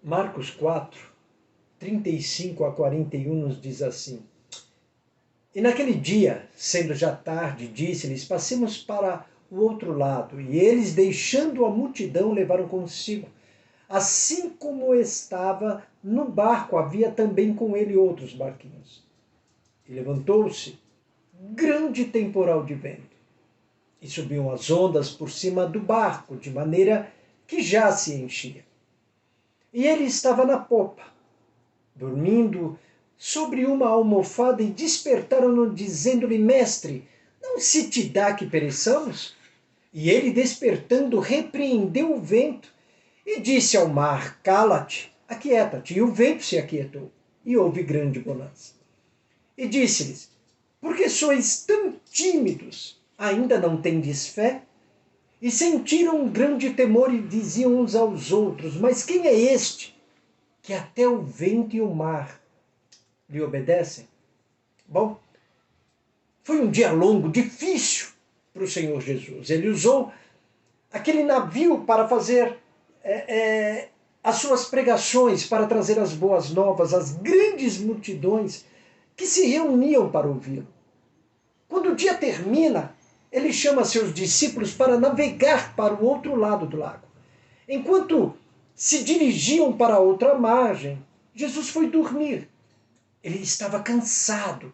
Marcos 4, 35 a 41 nos diz assim: E naquele dia, sendo já tarde, disse-lhes: Passemos para o outro lado. E eles, deixando a multidão, levaram consigo. Assim como estava no barco, havia também com ele outros barquinhos. E levantou-se grande temporal de vento, e subiam as ondas por cima do barco, de maneira que já se enchia. E ele estava na popa, dormindo sobre uma almofada, e despertaram-no, dizendo-lhe: Mestre, não se te dá que pereçamos? E ele, despertando, repreendeu o vento e disse ao mar: Cala-te, aquieta-te. E o vento se aquietou, e houve grande bonança. E disse-lhes: Por que sois tão tímidos? Ainda não tendes fé? E sentiram um grande temor e diziam uns aos outros: Mas quem é este, que até o vento e o mar lhe obedecem? Bom, foi um dia longo, difícil para o Senhor Jesus. Ele usou aquele navio para fazer as suas pregações, para trazer as boas novas às grandes multidões que se reuniam para ouvi-lo. Quando o dia termina, ele chama seus discípulos para navegar para o outro lado do lago. Enquanto se dirigiam para a outra margem, Jesus foi dormir. Ele estava cansado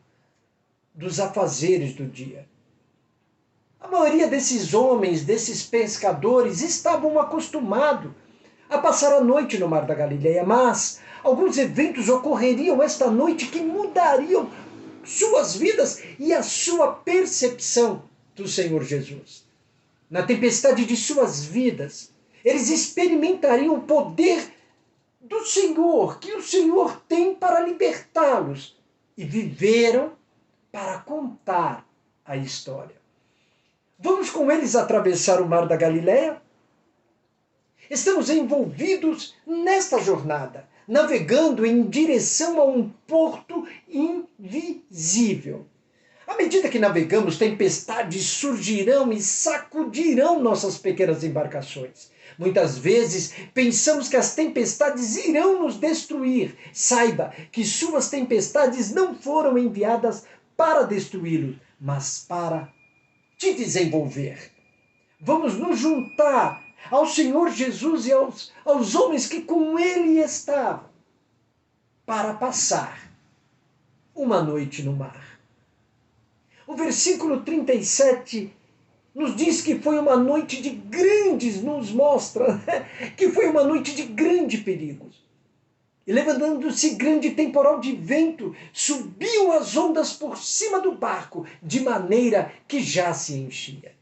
dos afazeres do dia. A maioria desses homens, desses pescadores, estavam acostumados a passar a noite no Mar da Galileia, mas alguns eventos ocorreriam esta noite que mudariam suas vidas e a sua percepção do Senhor Jesus. Na tempestade de suas vidas, eles experimentariam o poder do Senhor, que o Senhor tem para libertá-los, e viveram para contar a história. Vamos com eles atravessar o Mar da Galileia? Estamos envolvidos nesta jornada, navegando em direção a um porto invisível. À medida que navegamos, tempestades surgirão e sacudirão nossas pequenas embarcações. Muitas vezes pensamos que as tempestades irão nos destruir. Saiba que suas tempestades não foram enviadas para destruí-lo, mas para te desenvolver. Vamos nos juntar ao Senhor Jesus e aos homens que com ele estavam, para passar uma noite no mar. O versículo 37 nos diz que foi uma noite de grandes, nos mostra que foi uma noite de grande perigo. E levantando-se grande temporal de vento, subiam as ondas por cima do barco, de maneira que já se enchia.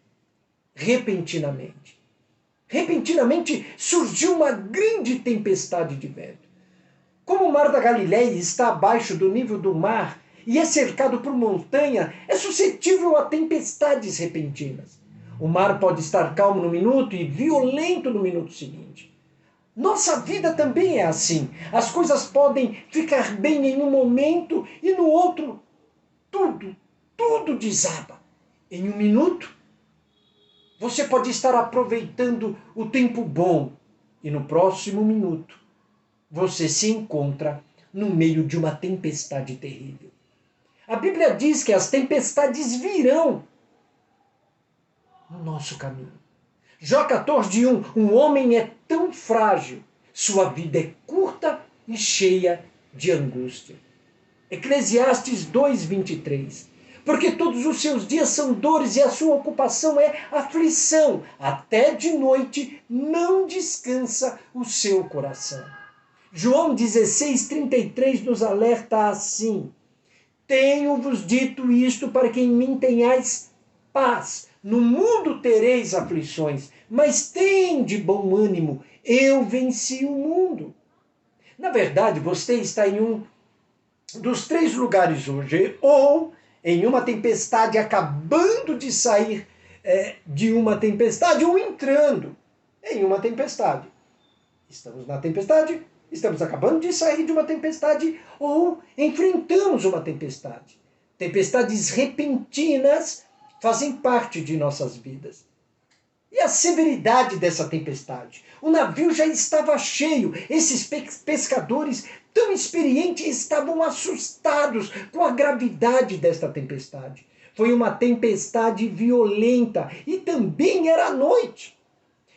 Repentinamente surgiu uma grande tempestade de vento. Como o Mar da Galileia está abaixo do nível do mar e é cercado por montanha, é suscetível a tempestades repentinas. O mar pode estar calmo no minuto e violento no minuto seguinte. Nossa vida também é assim. As coisas podem ficar bem em um momento e no outro tudo desaba. Em um minuto, você pode estar aproveitando o tempo bom e no próximo minuto você se encontra no meio de uma tempestade terrível. A Bíblia diz que as tempestades virão no nosso caminho. Jó 14:1, um homem é tão frágil, sua vida é curta e cheia de angústia. Eclesiastes 2:23, porque todos os seus dias são dores e a sua ocupação é aflição, até de noite não descansa o seu coração. João 16:33 nos alerta assim: Tenho-vos dito isto para que em mim tenhais paz. No mundo tereis aflições, mas tende bom ânimo, eu venci o mundo. Na verdade, você está em um dos três lugares hoje, ou em uma tempestade, acabando de sair de uma tempestade, ou entrando em uma tempestade. Estamos na tempestade, estamos acabando de sair de uma tempestade, ou enfrentamos uma tempestade. Tempestades repentinas fazem parte de nossas vidas. E a severidade dessa tempestade? O navio já estava cheio. Esses pescadores tão experientes estavam assustados com a gravidade desta tempestade. Foi uma tempestade violenta e também era noite.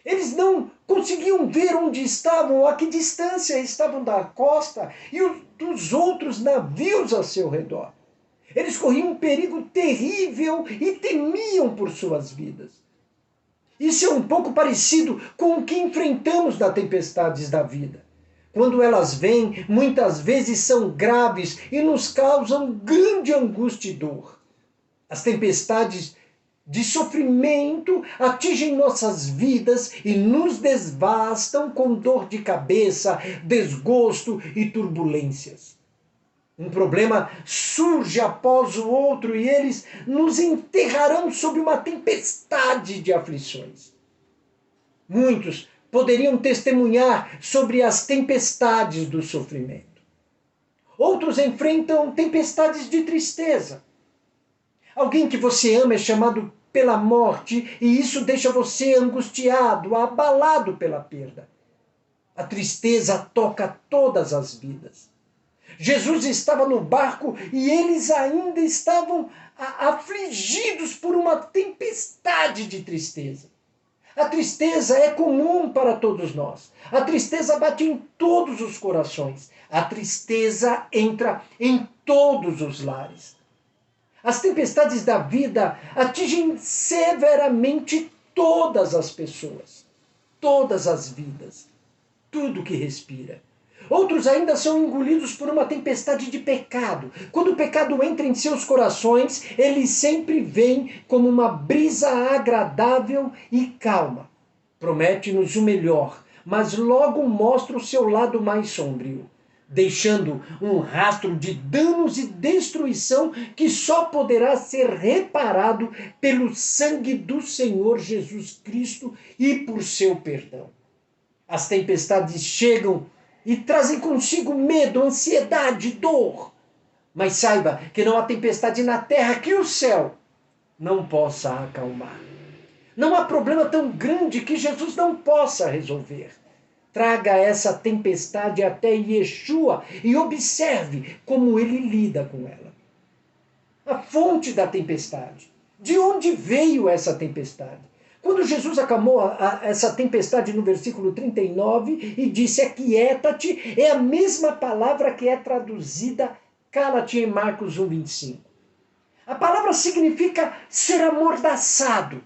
Eles não conseguiam ver onde estavam ou a que distância estavam da costa e dos outros navios ao seu redor. Eles corriam um perigo terrível e temiam por suas vidas. Isso é um pouco parecido com o que enfrentamos nas tempestades da vida. Quando elas vêm, muitas vezes são graves e nos causam grande angústia e dor. As tempestades de sofrimento atingem nossas vidas e nos devastam com dor de cabeça, desgosto e turbulências. Um problema surge após o outro e eles nos enterrarão sob uma tempestade de aflições. Muitos poderiam testemunhar sobre as tempestades do sofrimento. Outros enfrentam tempestades de tristeza. Alguém que você ama é chamado pela morte e isso deixa você angustiado, abalado pela perda. A tristeza toca todas as vidas. Jesus estava no barco e eles ainda estavam afligidos por uma tempestade de tristeza. A tristeza é comum para todos nós. A tristeza bate em todos os corações. A tristeza entra em todos os lares. As tempestades da vida atingem severamente todas as pessoas, todas as vidas, tudo que respira. Outros ainda são engolidos por uma tempestade de pecado. Quando o pecado entra em seus corações, ele sempre vem como uma brisa agradável e calma. Promete-nos o melhor, mas logo mostra o seu lado mais sombrio, deixando um rastro de danos e destruição que só poderá ser reparado pelo sangue do Senhor Jesus Cristo e por seu perdão. As tempestades chegam e trazem consigo medo, ansiedade, dor. Mas saiba que não há tempestade na terra que o céu não possa acalmar. Não há problema tão grande que Jesus não possa resolver. Traga essa tempestade até Yeshua e observe como ele lida com ela. A fonte da tempestade. De onde veio essa tempestade? Quando Jesus acalmou essa tempestade no versículo 39 e disse aquieta-te, é a mesma palavra que é traduzida cala-te em Marcos 1:25. A palavra significa ser amordaçado.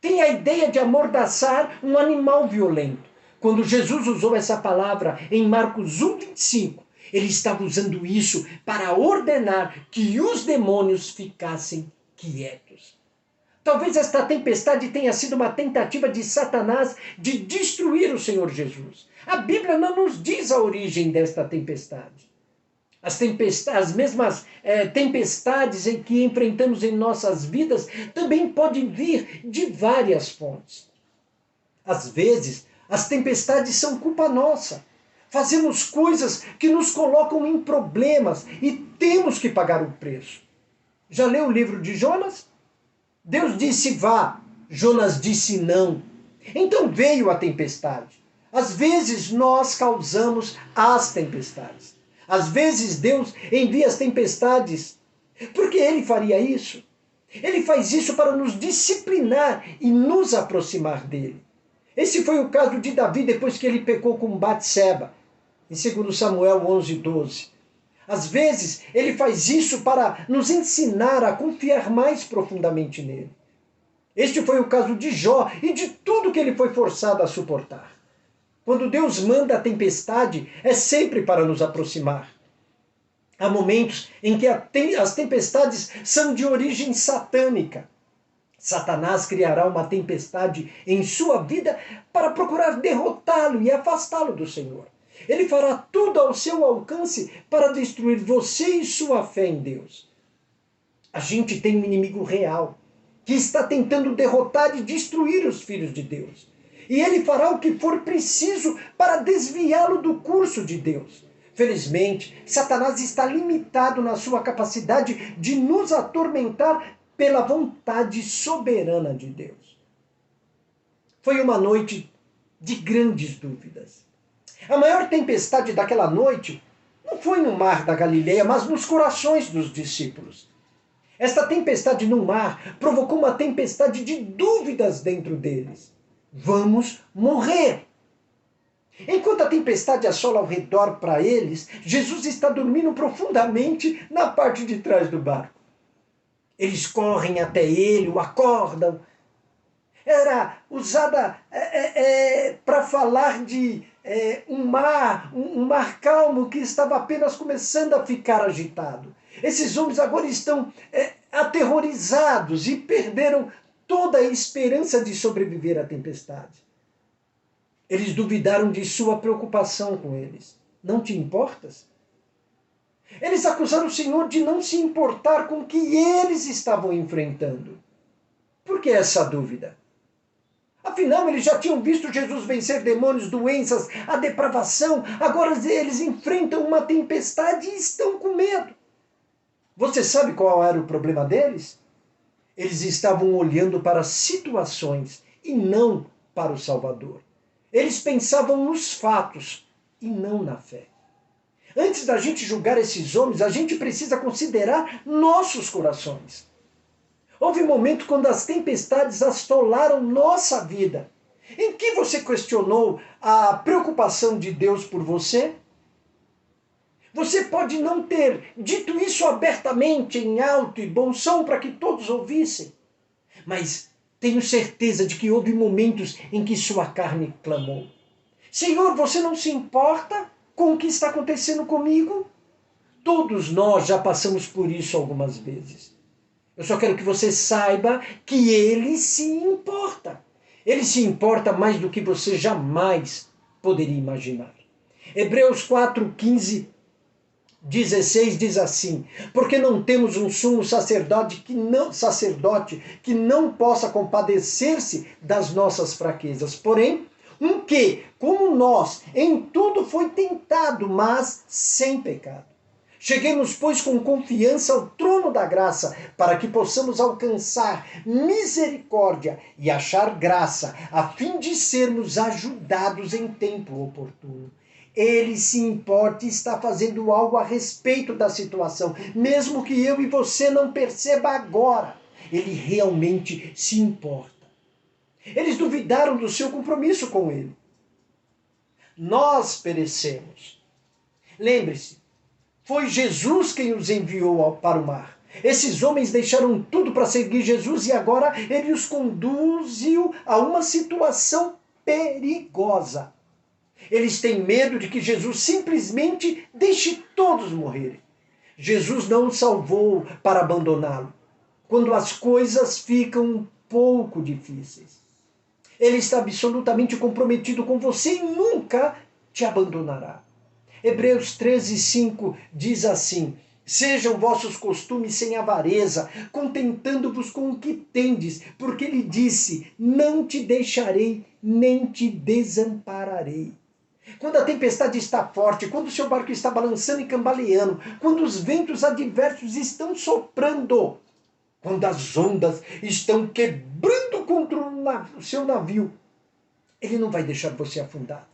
Tem a ideia de amordaçar um animal violento. Quando Jesus usou essa palavra em Marcos 1:25, ele estava usando isso para ordenar que os demônios ficassem quietos. Talvez esta tempestade tenha sido uma tentativa de Satanás de destruir o Senhor Jesus. A Bíblia não nos diz a origem desta tempestade. As mesmas tempestades em que enfrentamos em nossas vidas também podem vir de várias fontes. Às vezes, as tempestades são culpa nossa. Fazemos coisas que nos colocam em problemas e temos que pagar o preço. Já leu o livro de Jonas? Deus disse vá, Jonas disse não. Então veio a tempestade. Às vezes nós causamos as tempestades. Às vezes Deus envia as tempestades. Por que ele faria isso? Ele faz isso para nos disciplinar e nos aproximar dele. Esse foi o caso de Davi depois que ele pecou com Batseba, em 2 Samuel 11:12. Às vezes, ele faz isso para nos ensinar a confiar mais profundamente nele. Este foi o caso de Jó e de tudo que ele foi forçado a suportar. Quando Deus manda a tempestade, é sempre para nos aproximar. Há momentos em que as tempestades são de origem satânica. Satanás criará uma tempestade em sua vida para procurar derrotá-lo e afastá-lo do Senhor. Ele fará tudo ao seu alcance para destruir você e sua fé em Deus. A gente tem um inimigo real que está tentando derrotar e destruir os filhos de Deus. E ele fará o que for preciso para desviá-lo do curso de Deus. Felizmente, Satanás está limitado na sua capacidade de nos atormentar pela vontade soberana de Deus. Foi uma noite de grandes dúvidas. A maior tempestade daquela noite não foi no mar da Galileia, mas nos corações dos discípulos. Esta tempestade no mar provocou uma tempestade de dúvidas dentro deles. Vamos morrer. Enquanto a tempestade assola ao redor para eles, Jesus está dormindo profundamente na parte de trás do barco. Eles correm até ele, o acordam. Era usada para falar de um mar calmo que estava apenas começando a ficar agitado. Esses homens agora estão aterrorizados e perderam toda a esperança de sobreviver à tempestade. Eles duvidaram de sua preocupação com eles. Não te importas? Eles acusaram o Senhor de não se importar com o que eles estavam enfrentando. Por que essa dúvida? Afinal, eles já tinham visto Jesus vencer demônios, doenças, a depravação. Agora eles enfrentam uma tempestade e estão com medo. Você sabe qual era o problema deles? Eles estavam olhando para situações e não para o Salvador. Eles pensavam nos fatos e não na fé. Antes da gente julgar esses homens, a gente precisa considerar nossos corações. Houve um momento quando as tempestades assolaram nossa vida. Em que você questionou a preocupação de Deus por você? Você pode não ter dito isso abertamente, em alto e bom som, para que todos ouvissem. Mas tenho certeza de que houve momentos em que sua carne clamou. Senhor, você não se importa com o que está acontecendo comigo? Todos nós já passamos por isso algumas vezes. Eu só quero que você saiba que ele se importa. Ele se importa mais do que você jamais poderia imaginar. Hebreus 4, 15, 16 diz assim: porque não temos um sumo sacerdote que não possa compadecer-se das nossas fraquezas, porém, um que, como nós, em tudo foi tentado, mas sem pecado. Cheguemos, pois, com confiança ao trono da graça, para que possamos alcançar misericórdia e achar graça, a fim de sermos ajudados em tempo oportuno. Ele se importa e está fazendo algo a respeito da situação, mesmo que eu e você não perceba agora. Ele realmente se importa. Eles duvidaram do seu compromisso com ele. Nós perecemos. Lembre-se, foi Jesus quem os enviou para o mar. Esses homens deixaram tudo para seguir Jesus e agora ele os conduziu a uma situação perigosa. Eles têm medo de que Jesus simplesmente deixe todos morrerem. Jesus não os salvou para abandoná-lo quando as coisas ficam um pouco difíceis. Ele está absolutamente comprometido com você e nunca te abandonará. Hebreus 13, 5 diz assim: sejam vossos costumes sem avareza, contentando-vos com o que tendes, porque ele disse: não te deixarei, nem te desampararei. Quando a tempestade está forte, quando o seu barco está balançando e cambaleando, quando os ventos adversos estão soprando, quando as ondas estão quebrando contra o seu navio, ele não vai deixar você afundar.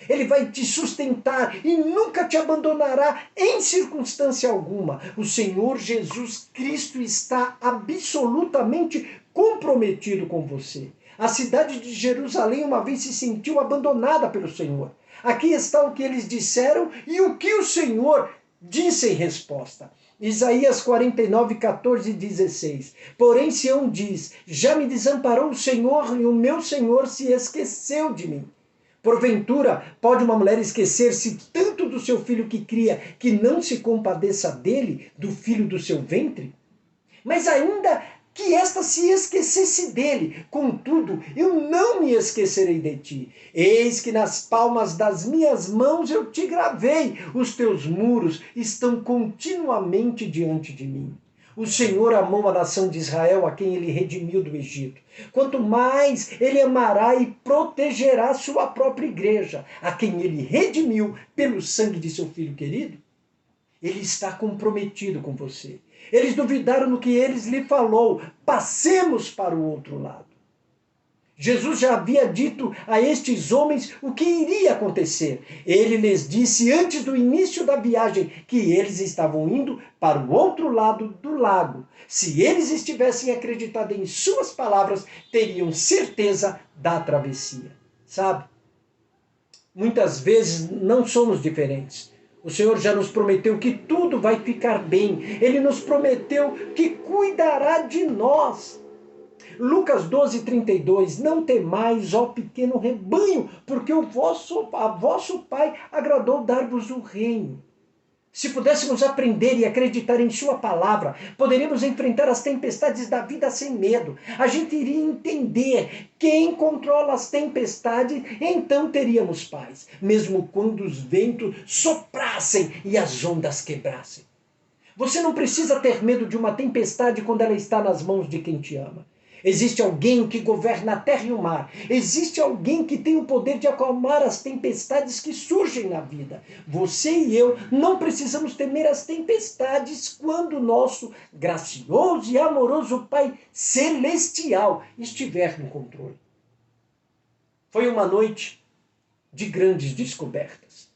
Ele vai te sustentar e nunca te abandonará em circunstância alguma. O Senhor Jesus Cristo está absolutamente comprometido com você. A cidade de Jerusalém uma vez se sentiu abandonada pelo Senhor. Aqui está o que eles disseram e o que o Senhor disse em resposta. Isaías 49, 14 e 16. Porém Sião diz: já me desamparou o Senhor e o meu Senhor se esqueceu de mim. Porventura, pode uma mulher esquecer-se tanto do seu filho que cria, que não se compadeça dele, do filho do seu ventre? Mas ainda que esta se esquecesse dele, contudo, eu não me esquecerei de ti. Eis que nas palmas das minhas mãos eu te gravei, os teus muros estão continuamente diante de mim. O Senhor amou a nação de Israel, a quem ele redimiu do Egito. Quanto mais ele amará e protegerá sua própria igreja, a quem ele redimiu pelo sangue de seu filho querido. Ele está comprometido com você. Eles duvidaram no que ele lhe falou. Passemos para o outro lado. Jesus já havia dito a estes homens o que iria acontecer. Ele lhes disse antes do início da viagem que eles estavam indo para o outro lado do lago. Se eles estivessem acreditado em suas palavras, teriam certeza da travessia. Sabe? Muitas vezes não somos diferentes. O Senhor já nos prometeu que tudo vai ficar bem. Ele nos prometeu que cuidará de nós. Lucas 12:32, não temais, ó pequeno rebanho, porque a vosso Pai agradou dar-vos o reino. Se pudéssemos aprender e acreditar em sua palavra, poderíamos enfrentar as tempestades da vida sem medo. A gente iria entender quem controla as tempestades, então teríamos paz, mesmo quando os ventos soprassem e as ondas quebrassem. Você não precisa ter medo de uma tempestade quando ela está nas mãos de quem te ama. Existe alguém que governa a terra e o mar. Existe alguém que tem o poder de acalmar as tempestades que surgem na vida. Você e eu não precisamos temer as tempestades quando o nosso gracioso e amoroso Pai Celestial estiver no controle. Foi uma noite de grandes descobertas.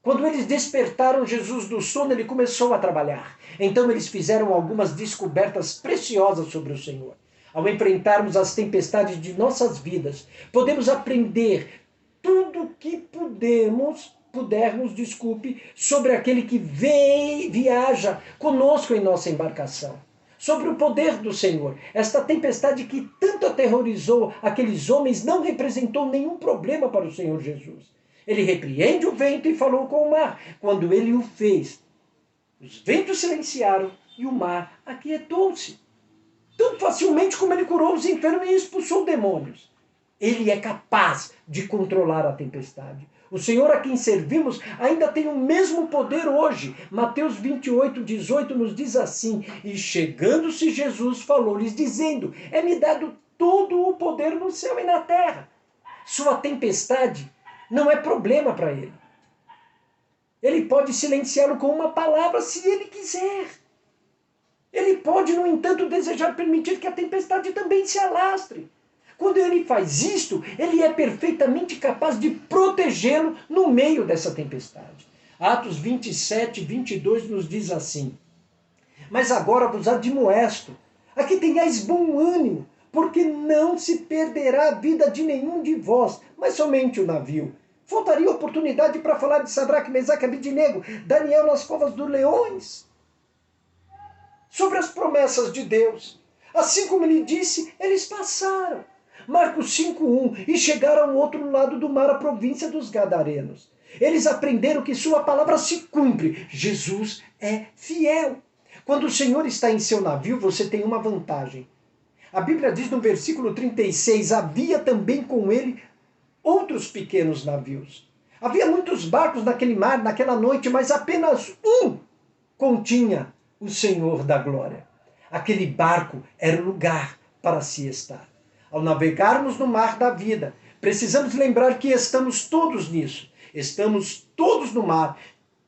Quando eles despertaram Jesus do sono, ele começou a trabalhar. Então eles fizeram algumas descobertas preciosas sobre o Senhor. Ao enfrentarmos as tempestades de nossas vidas, podemos aprender tudo o que pudermos, sobre aquele que viaja conosco em nossa embarcação. Sobre o poder do Senhor. Esta tempestade que tanto aterrorizou aqueles homens não representou nenhum problema para o Senhor Jesus. Ele repreende o vento e falou com o mar. Quando ele o fez, os ventos silenciaram e o mar aquietou-se. Tão facilmente como ele curou os enfermos e expulsou demônios. Ele é capaz de controlar a tempestade. O Senhor a quem servimos ainda tem o mesmo poder hoje. Mateus 28:18 nos diz assim: e chegando-se Jesus falou-lhes dizendo, é-me dado todo o poder no céu e na terra. Sua tempestade não é problema para ele. Ele pode silenciá-lo com uma palavra se ele quiser. Ele pode, no entanto, desejar permitir que a tempestade também se alastre. Quando ele faz isto, ele é perfeitamente capaz de protegê-lo no meio dessa tempestade. Atos 27:22 nos diz assim: mas agora vos admoesto, a que tenhais bom ânimo, porque não se perderá a vida de nenhum de vós, mas somente o navio. Faltaria oportunidade para falar de Sadraque, Mesaque e Abednego, Daniel nas covas dos leões. Sobre as promessas de Deus. Assim como ele disse, eles passaram. Marcos 5:1, e chegaram ao outro lado do mar, a província dos Gadarenos. Eles aprenderam que sua palavra se cumpre. Jesus é fiel. Quando o Senhor está em seu navio, você tem uma vantagem. A Bíblia diz no versículo 36, havia também com ele outros pequenos navios. Havia muitos barcos naquele mar, naquela noite, mas apenas um continha o Senhor da glória. Aquele barco era o lugar para se estar. Ao navegarmos no mar da vida, precisamos lembrar que estamos todos nisso. Estamos todos no mar,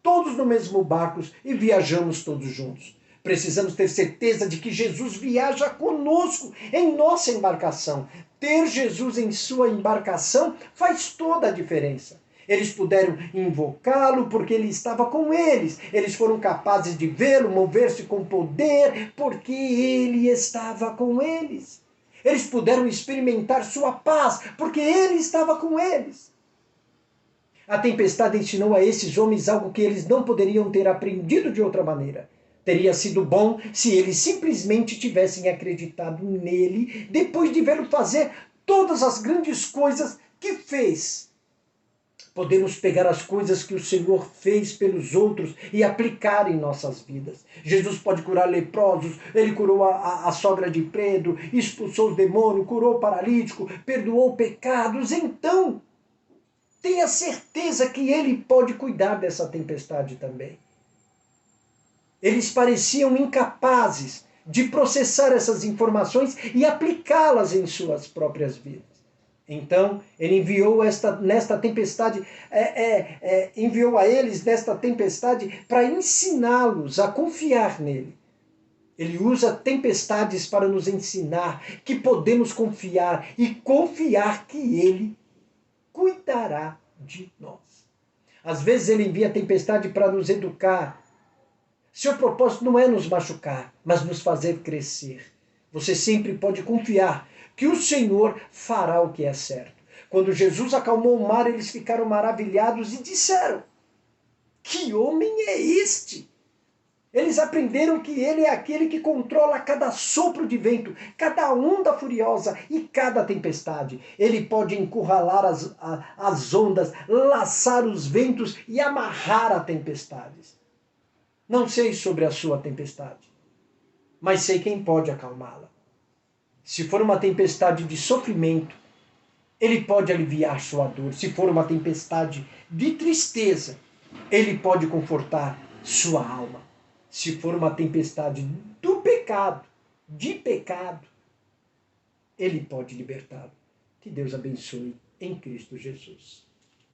todos no mesmo barco e viajamos todos juntos. Precisamos ter certeza de que Jesus viaja conosco em nossa embarcação. Ter Jesus em sua embarcação faz toda a diferença. Eles puderam invocá-lo porque ele estava com eles. Eles foram capazes de vê-lo, mover-se com poder, porque ele estava com eles. Eles puderam experimentar sua paz, porque ele estava com eles. A tempestade ensinou a esses homens algo que eles não poderiam ter aprendido de outra maneira. Teria sido bom se eles simplesmente tivessem acreditado nele, depois de vê-lo fazer todas as grandes coisas que fez. Podemos pegar as coisas que o Senhor fez pelos outros e aplicar em nossas vidas. Jesus pode curar leprosos, ele curou a sogra de Pedro, expulsou os demônios, curou o paralítico, perdoou pecados. Então, tenha certeza que ele pode cuidar dessa tempestade também. Eles pareciam incapazes de processar essas informações e aplicá-las em suas próprias vidas. Então, ele enviou nesta tempestade, enviou a eles nesta tempestade para ensiná-los a confiar nele. Ele usa tempestades para nos ensinar que podemos confiar e confiar que Ele cuidará de nós. Às vezes Ele envia a tempestade para nos educar. Seu propósito não é nos machucar, mas nos fazer crescer. Você sempre pode confiar que o Senhor fará o que é certo. Quando Jesus acalmou o mar, eles ficaram maravilhados e disseram: que homem é este? Eles aprenderam que ele é aquele que controla cada sopro de vento, cada onda furiosa e cada tempestade. Ele pode encurralar as ondas, laçar os ventos e amarrar as tempestades. Não sei sobre a sua tempestade, mas sei quem pode acalmá-la. Se for uma tempestade de sofrimento, Ele pode aliviar sua dor. Se for uma tempestade de tristeza, Ele pode confortar sua alma. Se for uma tempestade do pecado, de pecado, Ele pode libertá-lo. Que Deus abençoe em Cristo Jesus.